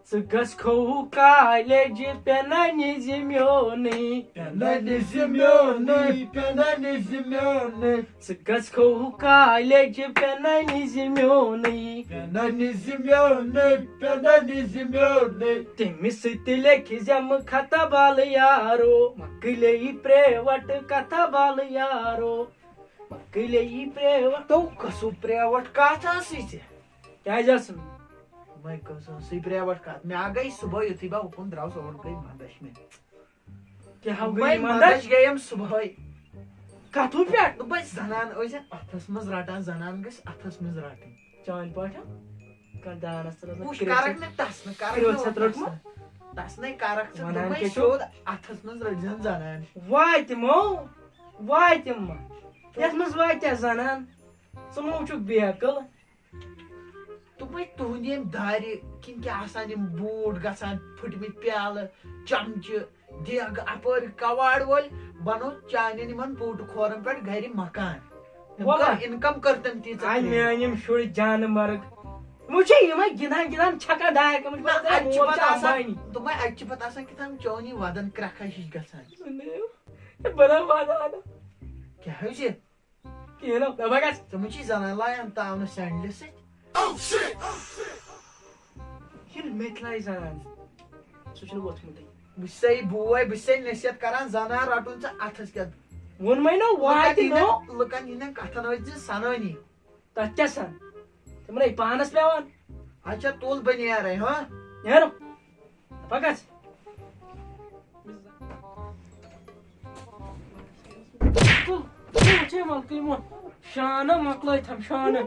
Gazkou kaleci penanizmioni. Penanizmioni. Gazkou kaleci penanizmioni. Penanizmioni. Temiz dilek kata balı yaro. Makleyi prevat kata balı yaro. Makleyi prevat. تو کسو private کت آسٕے Kya jasın? وۄنۍ کٔژ ٲسٕے private کتھ مےٚ گٔے صبحٲے یُتھُے بہٕ اُکُن درٛاوُس اور گٔے منٛدچھ مےٚ Kya وۄنۍ gayım منٛدچھ گٔیَم صبحٲے Katu pet. دوٚپمَے زنان ٲسۍ اَتھَس منٛز رَٹان زنان گٔژھ اَتھَس منٛز رَٹٕنۍ Çan paşa. Kandanas وٕچھ کَرَکھ نہٕ تَس نہٕ کَرَکھ تَس نَے کَرَکھ ژٕ دوٚپمَے سیوٚد اَتھَس منٛز رٔٹۍزٮ۪ن زنان Vaitimo. Vaitima. Yatmaz vaitya zanan. Sumo çuk biyakıl. دوٚپمَے تُہُنٛد ییٚمہِ دارِ کِنۍ کیٛاہ آسان یِم بوٗٹھ گژھان پھٕٹمٕتۍ پیالہٕ چمچہٕ دٮ۪گ اَپٲرۍ کواڑ وٲلۍ بَنوو چانٮ۪ن یِمن بوٗٹہٕ کھورَن پٮ۪ٹھ گرِ مکان اِنکم کٔر تٔمۍ تیٖژاہ Ay meanim şuri canım varık. Muçe yema gidan çaka dayak. اَتہِ چھِ پَتہٕ آسان دوٚپمَے اَتہِ چھِ پَتہٕ آسان کیٛاہ تام چون یہِ وَدَن کرٛٮ۪کھا ہِش گژھان Bana bana. کیٛاہ ہیوٚچھ Kino. Bagas. ژٕ چھِ زنان لاین تاونہٕ سینڈلہِ سۭتۍ Hil metlay zanan. Suçlu botmuday. بہٕ چھُ سَے بوے بہٕ چھُ سَے نصیحت کران زنان رَٹُن ژٕ اَتھَس کٮ۪تھ Won mayno vaitino. لُکن ہِنٛدٮ۪ن کَتھن ٲسۍ زِ سَنٲنی Tachasan. Temray panas pewan. اچھا تُل بہٕ نیرے ہا Nero. Bagas. Tul. Muçe mal klimo. Şana maklay tam şana.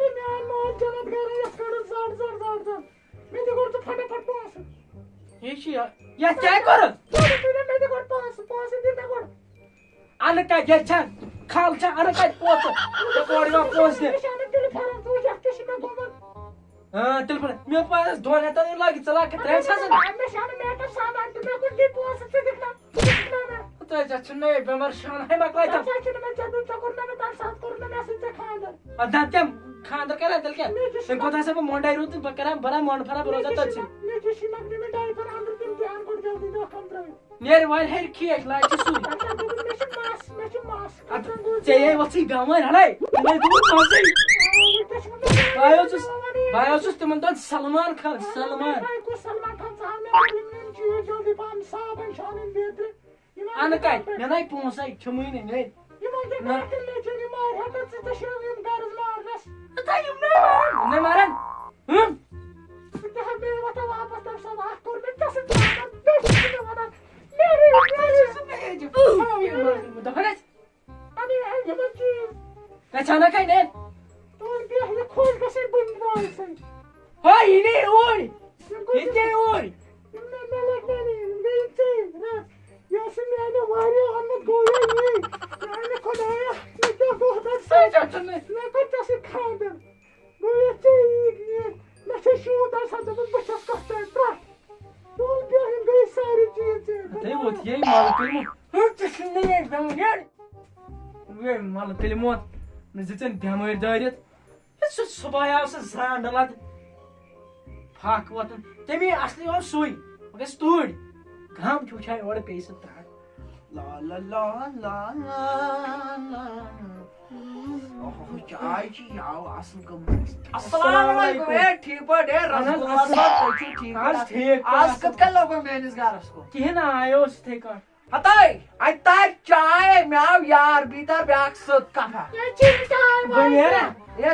Hiç ya. Ya kya karın? Anaka geçen. Kalça anaka poğaça. Koğrima poğaça. Ha telefon. Mi panas doğan tane lagi çala ke tren sasın. تو چنه بیمار شان ہے مکلای تا ادان کم خاندر کرا دل کے ان کو تاسے مونڈای روت بکرا بڑا مون فرا بروزا تچ نیر وال ہر کی ایک لا چ سو چے وچی بیمار ہلای میں دو مازی بایوس تمن دون سلمان خان انا کای مے ناے پونسے چھمٕنۍ نے نے مارن کای نے ہائی نے اوی نے اوی مال کلمات نزن بیمار دارت صبح آو سہ زان ڈلات پھاک واتن تمی اصلی آو سوی مگر توڑ گام چھو چھائے اور پیس تراڑ لا لا لا لا لا چائے چھ یاو اصل گٔمٕژ السلام علیکم اے ٹھیک پٲٹھۍ اے رسگُلا صٲب تُہۍ چھِو ٹھیک آز کِتھ کٔنۍ لوگوٕ میٲنِس گرس کُن کہین آیو تھے کٹ ہتاے اتہِ تارِ چاے مےٚ آو یار بیتار بیاکھ سٔت کفا اے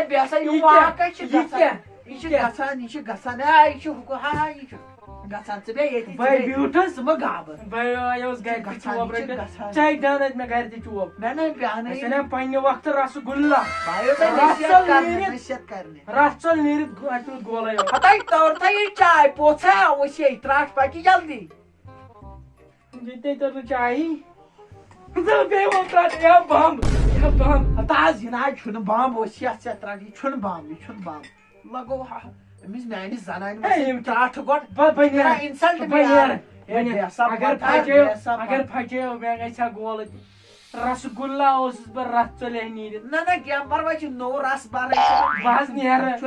بیسا یہِ واقع چھِ گژھان یہِ چھِ گژھان اے یہِ چھُ ہُہ ہا یہِ چھُ گژھان ژٕ بیٚیہِ ییٚتی بے بیوٹھس ژٕ مہ گابر بے آیوس گھر تہِ چوب رٔٹِتھ چاے دانت مےٚ گھر تہِ چوب مےٚ نَے بیٛاہنٲیی سنیا پننہِ وقتہٕ رسگُلا نصیحت کرنہِ رس ژل نیٖرِتھ اتیُت گولے ہتاے تور تھا یہِ چاے پوٚژھ ہے اوسے تراش پکہِ جلدی جتنے تو چاہیے بیٚیہِ ووٚن ترٛٹھ یا بمب تاز یہِ نہ حظ چھُنہٕ بمب اوس یتھ ژےٚ ترٛٹھ یہِ چھُنہٕ بمب لگوو أمِس میانہِ زنانہِ ترٛٹھ گۄڈٕ اِنسلٹ اگر پھچیو مےٚ گژھِ ہا گولہٕ رسگُلا اوسُس بہٕ رتھ ژٔلۍ نیٖرِتھ نہ نہ کینٛہہ پرواے چھُ نوٚو رس برٕے بہٕ حظ نیرٕ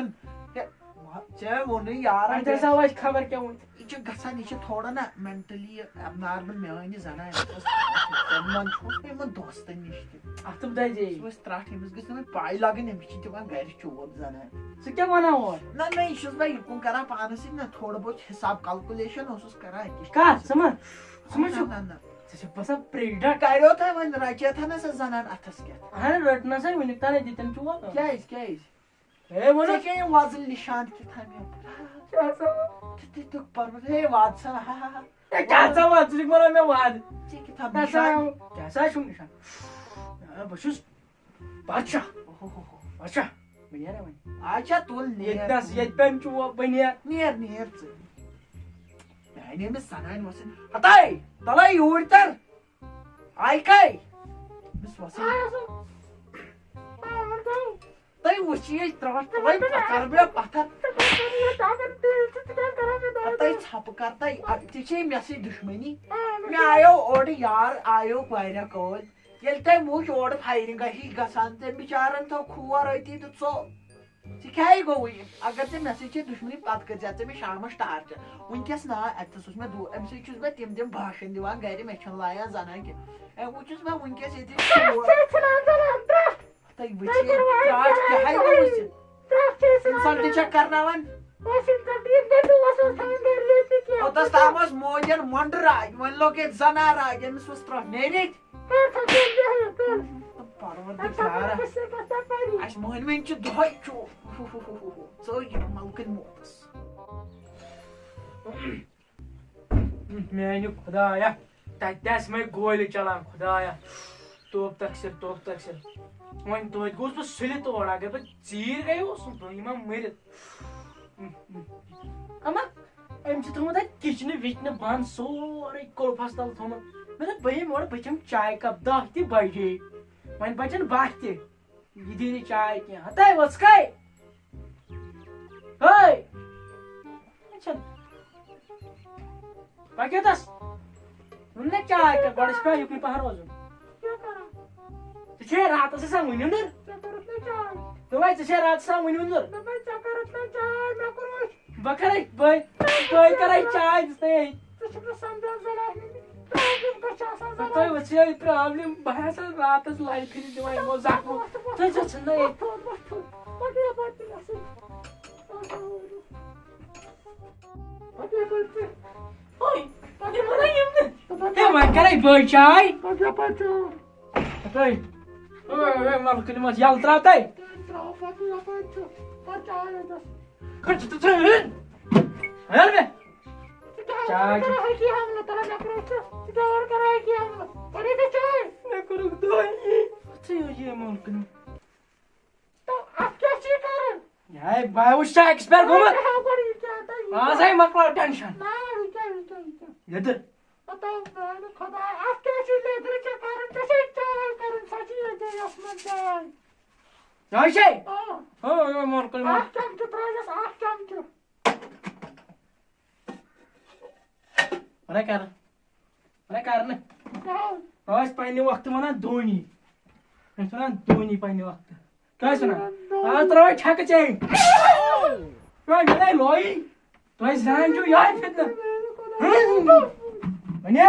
ژےٚ ووٚنُے یارن تیٚلہِ سا واتہِ خبر کیٛاہ وۄنۍ یہِ چھُ گژھان یہِ چھِ تھوڑا نا مینٹلی ایبنارمل میٲنۍ زنان من چھُ یِمن دوستن نِش تہِ اَتھٕ دَزے سُہ ٲسۍ ترٛٹھ أمِس گٔژھ نہٕ وۄنۍ پاے لگٕنۍ أمِس چھِ دِوان گرِ چوب زنان ژٕ کیٛاہ وَنان اورٕ نہ یہِ چھُس بہٕ یِکُن کران پانس سۭتۍ نا تھوڑا بہت حساب کلکولیشن اوسُس کران کَتھ ژٕ ما نہ چھُ نہ ژٕ چھُکھ باسان پرٛیگنٹ کریو تۄہہِ وۄنۍ رچیت ہا نا سۄ زنان اتھس کیٚتھ اہن رٔٹنس ہے وُنیُک تانۍ دِتن چوب کیازِ کیازِ ہے ووٚنُکھ ژےٚ کیٛاہ یِم وۄزٕلۍ نِشان تہِ تھٲیمٕتۍ دِتُکھ پرمُت ہے واد سا ہے کیٛاہ ژٕ وَن ژٕ چھُکھ وَنان مےٚ وادٕ ژےٚ کِتھا کیٛاہ سا چھُم نِشان بہٕ چھُس بادشاہ بادشاہ بہٕ نیرا وۄنۍ اچھا تُل ییٚتنس ییٚتہِ پٮ۪ن چوب بہٕ نیر نیر ژٕ میانہِ أمِس زنانہِ وسٕنۍ ہتاے تلے یوٗرۍ تر آیہِ کَے أمِس وسٕنۍ تُہۍ وٕچھِو ترٛٹھ تُلے کر مےٚ پتھر تُہۍ ژھپہٕ کر تُہۍ ژےٚ چھے مےٚ سۭتۍ دُشمنی مےٚ آیو اورٕ یار آیو واریاہ کٲلۍ ییٚلہِ تٔمۍ وٕچھ اورٕ فایرِنگا ہِش گژھان تٔمۍ بِچارن تھوٚو کھور أتی تہٕ ژوٚل ژٕ کیٛازِ گوٚوُے اگر ژےٚ مےٚ سۭتۍ چھے دُشمنی پتہٕ کٔرزِ ژےٚ مےٚ شامس ٹارچر وٕنکیٚس نا اتھس اوس مےٚ امہِ سۭتۍ چھُس بہٕ تِم باشن دِوان گرِ مےٚ چھُنہٕ لایان زنان کینٛہہ امہِ موٗجوٗب چھُس مےٚ وٕنکیٚس ییٚتہِ تُہۍ وٕچھِو ترٛاش کیٛاہ گوٚو وٕچھِتھ اِنسان تہِ چھا کرناوان اوٚتس تام اوس موجن مۄنڈٕ راج وۄنۍ لوٚگ ییٚتہِ زنان راج أمِس ؤژھ ترٛٹھ نیٖرِتھ پروردِگارا اَسہِ مٲنۍوٕنۍ چھِ دۄہے ژٕ یہِ ملکٕنۍ موتس میانہِ خۄدایا تتہِ آسہِ مےٚ گولہِ چلان خۄدایا توپ تقسیٖر وۄنۍ توتہِ گوٚوُس بہٕ سُلہِ تور اگر بہٕ ژیٖرۍ گٔیوس بہٕ یِما مٔرِتھ اما أمۍ چھِ تھوٚمُت اتہِ کِچنہٕ وِچنہٕ بنٛد سورُے کُلفس تل تھوٚمُت مےٚ دوٚپ بہٕ یِمہٕ اورٕ بہٕ چٮ۪مہٕ چاے کپ 10 تہِ بجے وۄنۍ بچن 12 تہِ یہِ دی نہٕ چاے کینٛہہ ہتاے ؤژھ کَے ہے پکیٚتس ووٚن نا چاے کپ گۄڈٕ چھِ پیٚوان یُکنُے پہن روزُن ژٕ چھے راتس آسان وُنہِ اندر دوٚپے ژٕ چھے راتس آسان وُنہِ اندر بہٕ کرے بہٕ کرے چاے دِژے تۄہہِ وٕچھو پرابلِم بہٕ ہسا راتس لرِ پھِرِ دِوان یِمو زخمو تُہۍ ژھٕننٲیِتھ وۄنۍ کرے بٔڑ چاے ملکہٕ نِمس یلہٕ تراو تۄہہِ چاے مےٚ کوٚرُکھ دۄہلی ملکہٕ بہٕ وٕچھ ٹیکس پٮ۪ٹھ گوٚمُت آز ہے مۄکلاو ٹینشن لیٚدٕر چاے چھے ملکہٕ وَنے کرنہٕ ٲسۍ پننہِ وقتہٕ ونان دھونی ٲسۍ ونان دھونی پننہِ وقتہٕ کیٛاہ ٲسۍ ونان آز ترٛاوے ٹھیکہٕ ژےٚ مےٚ لویی تۄہہِ زنان چھُو یِہوے فتنہٕ وَنے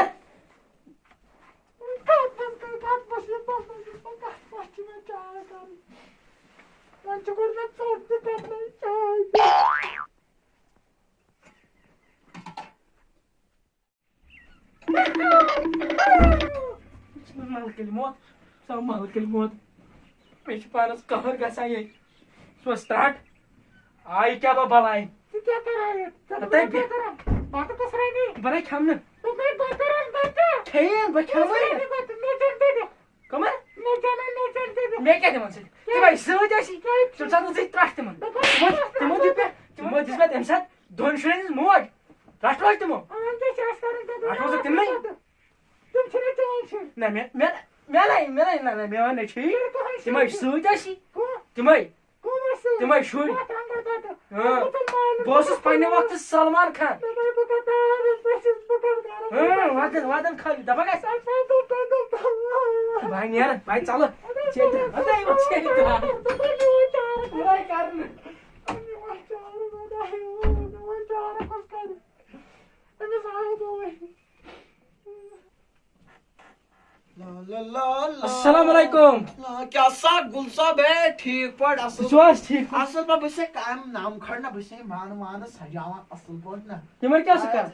ملکہٕ موت مےٚ چھُ پانس قہر گژھان ییٚتہِ سُہ اوس ترٛٹھ آیہِ کیٛاہ بہٕ بلاے بَرے کھٮ۪مہٕ نہٕ کھیٚیِن بہٕ کھٮ۪مہٕ کَمر مےٚ کیٛاہ دِمن سۭتۍ تِمے سۭتۍ ٲسی تَمہِ ساتہٕ ٲسٕے ترٛٹھ تِمن تِمو دِژ مےٚ تَمہِ ساتہٕ 2 شُرٮ۪ن ہٕنٛز موج ترٛٹھ روزِ تِمو ترٛٹھ روزکھ تِمنٕے نہ مےٚ نہ چھُی تِمے سۭتۍ ٲسی تِمے شُرۍ بہٕ اوسُس پننہِ وقتہٕ سلمان خان وَدن خٲلی دپان بہٕ نیران بہٕ ژلہٕ کرنہٕ السلام علیکم کیا سا گل صاحب ہے ٹھیک پٲٹھۍ اصل ٹھیک اصل پٲٹھۍ بہٕ چھُسے کامہِ نام کھڑنا بہٕ چھُسے بانہٕ وانہٕ سجاوان اصل پٲٹھۍ نا تِمن کیٛاہ چھُ کران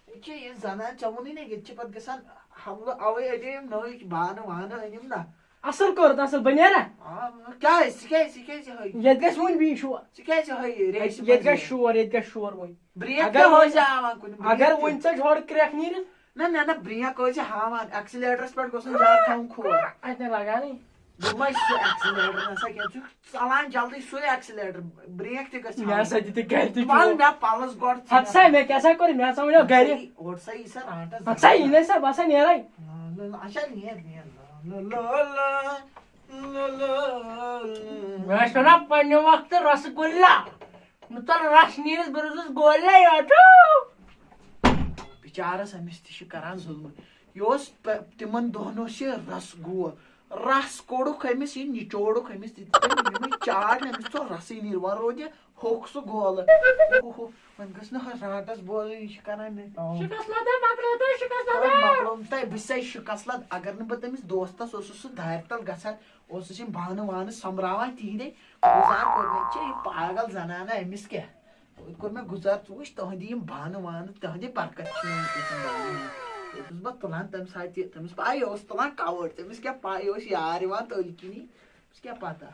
یہِ چھِ یہِ زنان ژےٚ ووٚنُے نا ییٚتہِ چھِ پتہٕ گژھان حملہٕ اوے أنۍ یِم نٔوۍ بانہٕ وانہٕ أنۍ یِم نا اصل کوٚرُتھ اصل بہٕ نیرا کیٛازِ ژٕ کیٛازِ ہٲے ییٚتہِ گژھِ وُنہِ بیٚیہِ شور ژٕ کیٛازِ ہٲے ییٚتہِ گژھِ شور ییٚتہِ گژھِ شور وُنہِ بریک تہِ ہٲیزِ ہاوان کُنہِ اگر وُنہِ ژٕ ہورٕ کرٛٮ۪کھ نیٖرِتھ نہ بریک ٲسۍ ہاوان ایکسِلیٹرس پٮ۪ٹھ گوٚژھ نہٕ زیادٕ تھاوُن کھور اتہِ نہٕ لگانٕے دوٚپمے سُہ ایکسِلیٹر نسا کیٛاہ ژٕ ژلان جلدی سُے ایکسِلیٹر بریک تہِ گژھِ مےٚ ہسا دِتہِ گرِ تہِ وَل مےٚ پلس گۄڈٕ ہتہٕ سا مےٚ کیٛاہ سا کوٚر مےٚ ہسا ونیو گرِ اور سا یی سا رانٹس ہتہٕ سا یی نَے سا بہٕ ہسا نیرے اچھا نیر مےٚ ٲسۍ ونان پننہِ وقتہٕ رسہٕ گُلا نہٕ تل رس نیٖرِتھ بہٕ روٗدُس گولے یوت بِچارس أمِس تہِ چھِ کران ظُلمہٕ یہِ اوس تِمن دۄہن اوس یہِ رس گول رس کوٚڑُکھ أمِس یہِ نِچوڑُکھ أمِس یِمے چاڑ نہٕ أمِس ژوٚل رسٕے نیٖر وۄنۍ روٗد یہِ ہوٚکھ سُہ گولہٕ وۄنۍ گٔژھ نہٕ رانٹس بولٕنۍ یہِ چھِ کران مۄکلوم تۄہہِ بہٕ چھسے شِکس لد اگر نہٕ بہٕ تٔمِس دوستس اوسُس سُہ دارِ تل گژھان اوسُس یِم بانہٕ وانہٕ سۄمبراوان تِہنٛدے گُزار کوٚر مےٚ چھِ یہِ پاگل زنانہ أمِس کیٛاہ کوٚر مےٚ گُزار ژٕ وٕچھ تُہنٛدِ یِم بانہٕ وانہٕ تُہنٛدِ برکت چھِ اوسُس بہٕ تُلان تمہِ ساتہٕ تہِ تٔمِس پاے اوس تُلان کوٲڑ تٔمِس کیٛاہ پاے اوس یار یِوان تٔلۍ کِنی تٔمِس کیٛاہ پتہ